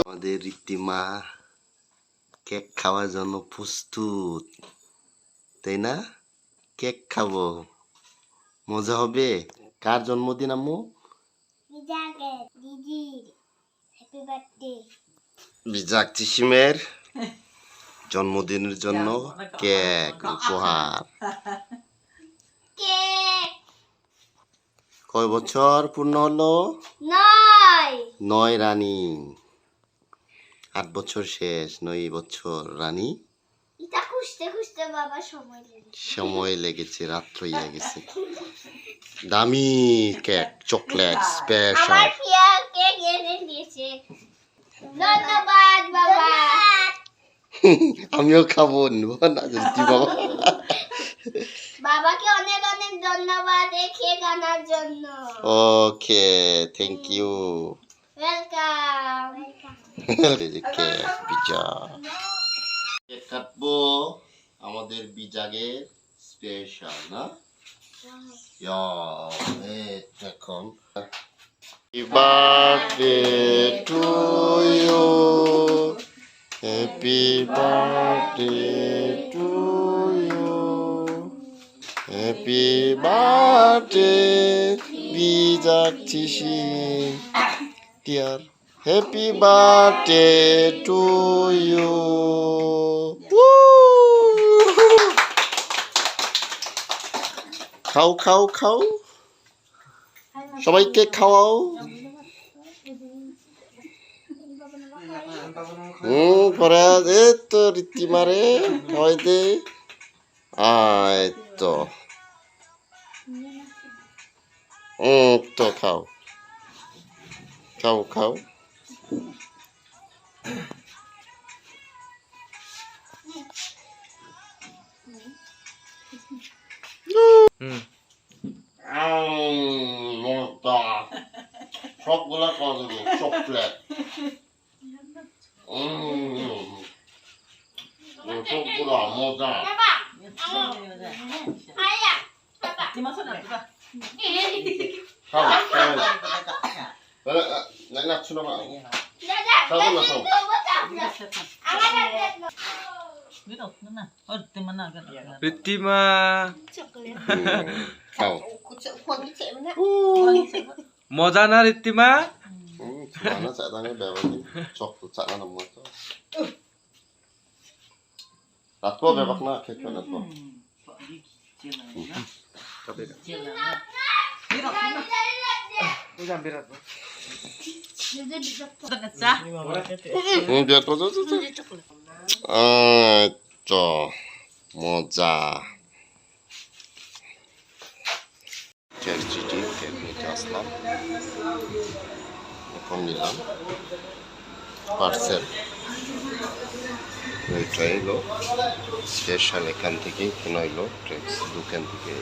আমাদের রীতিমা কেক খাওয়ার জন্য প্রস্তুত, তাই না? কেক খাবো, মজা হবে। কার জন্মদিন আম্মু? বিজাক চিসিমের জন্মদিনের জন্য কেক উপহার। কয় বছর পূর্ণ হলো? 9 রানী। 8 বছর শেষ, 9 বছর রানী। সময় লেগেছে, রাত হইয়া গেছে। দামি কেক, চকলেট স্পেশাল। ধন্যবাদ বাবা। আমিও খাবো না যদি বাবা। বাবাকে অনেক অনেক ধন্যবাদ এই কেক আনার জন্য। Okay, thank you. Welcome. Cake pizza cake কাটবো আমাদের বিজাগের স্পেশাল না। এখন Happy birthday to you. Happy birthday to you. Happy birthday, Bijak Chisim. Dear, happy birthday to you. খাও খাও খাও, সবাইকে খাওয়াও। পরে তো রীতিমারে খাওয়াই দে। তো তো খাও খাও খাও। সবগুলা খাওয়া যাবে, চকলেট সবগুলা মজা। রীতিমা মজা না রীতিমা? Mana ceritanya bebek coklat cakna nemu tuh. Ratbo bebek nak kek mana tuh? Biar tuh tuh. Moza. Cerciti kek nice aslam. এখন নিলাম পার্সেল, ওইটা এলো স্পেশাল, এখান থেকেই কেনা হইলো, দোকান থেকে।